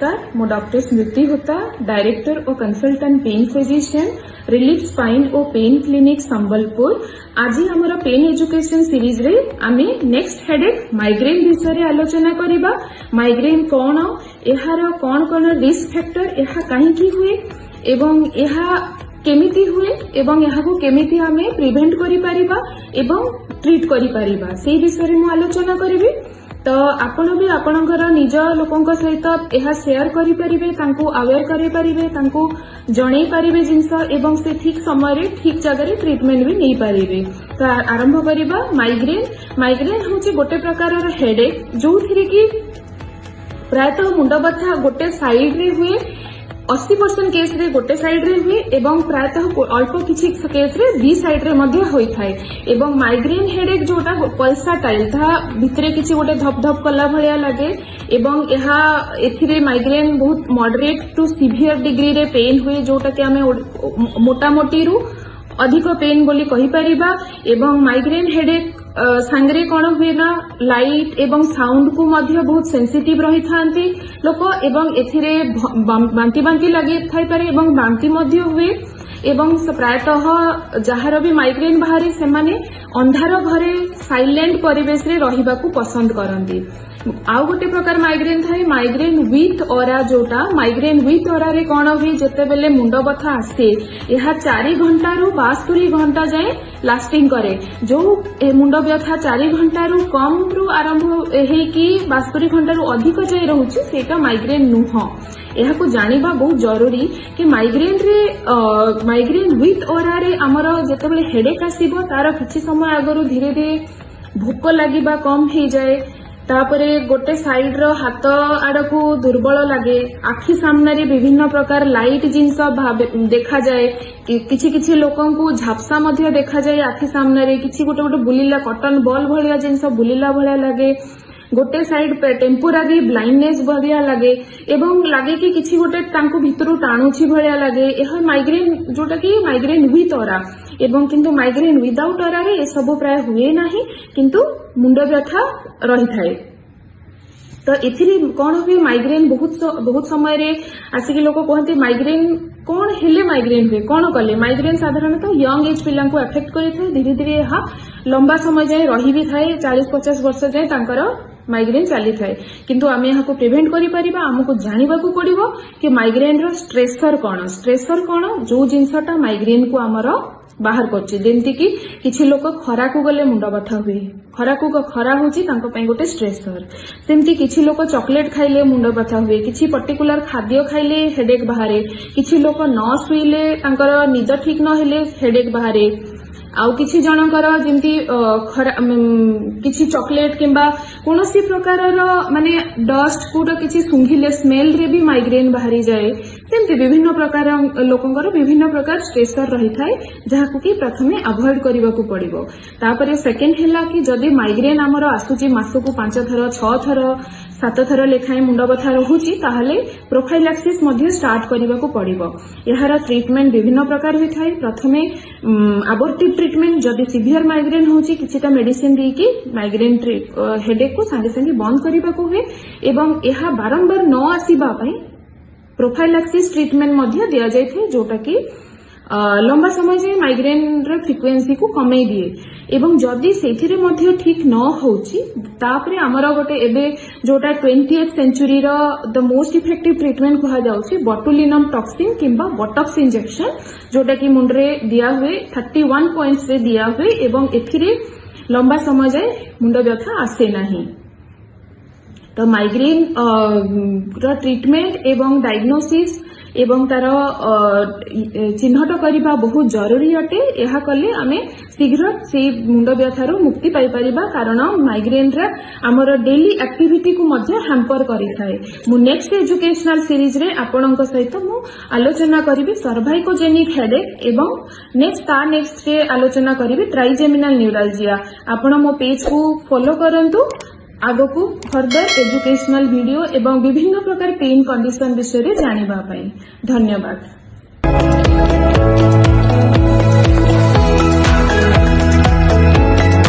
नमस्कार, मो डॉक्टर स्मृति होता, डायरेक्टर और consultant pain physician, relief spine और पेन क्लिनिक संबलपुर। आज हमर पेन एजुकेशन सीरीज रे आमे नेक्स्ट हेडेक माइग्रेन विषय रे आलोचना करिबा। माइग्रेन कौन, एहार कौन कौन रिस्क फैक्टर, एहा काहेकि हुए एवं एहा केमिति हुए एवं एहाको केमिति आमे प्रिवेंट करि परिबा एवं ट्रीट करि परिबा, सेही विषय रे मु आलोचना करिबी। तो आपण भी आपणकर निज लोकों सहित यह शेयर करें, अवेयर करें, जणई पारे जिनस एवं से ठीक समय ठीक जगह ट्रीटमेंट भी नहीं पारे। तो आरंभ करवा। माइग्रेन हूँ गोटे प्रकार हेडेक जो थी कि प्रायतः मुंड बथा गोटे साइड रे हुए। 80% केस रे गोटे साइड रे हुए एवं प्रायतः अल्प किछि केस रे दी साइड रे मध्य होई थाए। एवं माइग्रेन हेडेक जोटा पल्साटाइल ता भितरे किछि गोटे धप धप कला भलिया लागे एवं एहा एथिरे माइग्रेन बहुत मॉडरेट टू सीवियर डिग्री रे पेन हुए, जोटा कि आमे मोटा मोटी रु अधिक पेन बोली कहि परिबा। एवं माइग्रेन हेडेक सांगरे कौन हुए ना लाइट एवं साउंड को मध्य बहुत सेंसिटिव रही थांती लोक एवं एथिरे बांती बांती लगे थाई पारे एवं बांती मध्य हुए। एवं प्रायतः जहार भी माइग्रेन बाहरी से माने अंधार घरे साइलेंट परिवेश रे रहिबा को पसंद करंती। आउ गोटे प्रकार माइग्रेन थाए माइग्रेन विथ ऑरा, जोटा माइग्रेन विथ ऑरा रे कौन हुए जेते बेले मुंड बथा आसे यह 4 घंटा रु 72 घंटा जाए लास्टिंग करे। जो मुंड व्यथा 4 घंटा रु कम रु आरंभ हेकी 72 घंटा रु अधिक जाए रहुछि सेटा माइग्रेन नुह। यह को जानिबा बहुत जरूरी कि माइग्रेन विथ ऑरा रे हमर जेते बेले हेडेक आसीबो तार किछि समय आगरु धीरे धीरे भोक लागिबा कम हो जाए। तापरे गोटे साइड रो हाथ आड़कू दुर्बल लगे, आखि सामने रे विभिन्न प्रकार लाइट जिनस देखा जाए, किछि किछि लोकन को झापसा मध्य देखा जाए आखि सामने रे, किछि गोटे गोटे बुलिला कटन बॉल भलिया जिनस बुलिला भलिया लगे, गोटे साइड टेम्पोरारी ब्लाइंडनेस भलिया लगे एवं लगे कि किछि गोटे तांको भितरु टाणुछि भलिया लगे। यह माइग्रेन जोटा कि माइग्रेन विथ ऑरा एवं किंतु माइग्रेन विदाउट ऑरा रे ए सब प्राय हुए नाही, किंतु मुंड व्यथा रही थाए। तो एथिरे कौन हुए माइग्रेन बहुत समय रे आसिकी लोक कहते माइग्रेन कौन हेले माइग्रेन हुए कौन कले। माइग्रेन साधारणतः यंग एज पिला को अफेक्ट करें, धीरे धीरे यह लंबा समय जाए रही भी थाए, 40-50 वर्ष जाए तांकर माइग्रेन चली थाए। किंतु आमे यहाँ प्रिवेंट करि परिबा। हमको जानिबा को पड़िबो कि माइग्रेन रो स्ट्रेसर कौन जो जिनसटा माइग्रेन को आमर बाहर करछि। जेमति कि किछि लोक खरा को गले मुंड बथा हुए, खरा होछि तांको पई गोटे स्ट्रेसर। सेमति किछि लोक चॉकलेट खाइले मुंड बथा हुए, किछि पर्टिकुलर खाद्य खाइले हेडेक बाहरे, किछि लोक न सुइले तांकर निद ठीक न हेले हेडेक बाहरे, आउ किछि जनकर जेमति किछि चॉकलेट किंबा कोनोसी प्रकार माने डस्ट कोटा किछि सुंघिले स्मेल रे भी माइग्रेन बाहरी जाए। सेमति विभिन्न प्रकार लोकंकर विभिन्न प्रकार स्ट्रेसर रही थाए, जहाकु कि प्रथमे अवॉइड करबा को पड़िबो। तापरे सेकेंड हैला कि जदि माइग्रेन हमर आसुची मासकु 5 थर 6 थर 7 थर लेखाएं मुंड बथा रहुची, ताहले प्रोफाइलैक्सिस मध्य स्टार्ट करबा को पड़िबो। यार ट्रीटमेंट विभिन्न प्रकार होई थाए। प्रथमे अबॉर्टिव ट्रीटमेंट जदि सीवियर माइग्रेन होची किछिटा मेडिसिन देकी माइग्रेन हेडेक को संगे संगे बंद करबा को हुए एवं यह बारंबार न आसीबा पई प्रोफाइलैक्सिस ट्रीटमेंट मध्य दिया जाय थे, जोटा कि लंबा समय जाए माइग्रेन रे फ्रिक्वेंसी को कमे दिए। एवं जदि सेथिरे मध्य ठीक न होची तापरे हमर गोटे एबे जोटा 20th सेंचुरी रो द मोस्ट इफेक्टिव ट्रीटमेंट कहा जाउची बोटुलिनम टॉक्सिन किंबा बोटॉक्स इंजेक्शन, जोटा कि मुंडरे दिया हुए 31 पॉइंट्स रे दिया हुए एवं एथिरे लंबा समय जाए मुंड व्यथा आसे नाही। तो माइग्रेन रो ट्रीटमेंट एवं डायग्नोसिस एवं तार चिन्हट करबा बहुत जरूरी अटे। यह कले आमे शीघ्र से मुंड व्यथार मुक्ति पाई परिबा, कारण माइग्रेन रा हमर डेली एक्टिविटी को मध्य हैम्पर करि थाए। मु नेक्स्ट एजुकेशनल सीरीज रे आपनक सहित मु आलोचना करिवि सर्वाइकोजेनिक हेडेक एवं नेक्स्ट रे आलोचना करिवि ट्राइजेमिनल न्यूरालजिया। आपण मो पेज को फॉलो करंतु। आगको फर्दर एजुकेशनल वीडियो एवं विभिन्न प्रकार पेन कंडीशन विषय रे जानिबा पई। धन्यवाद।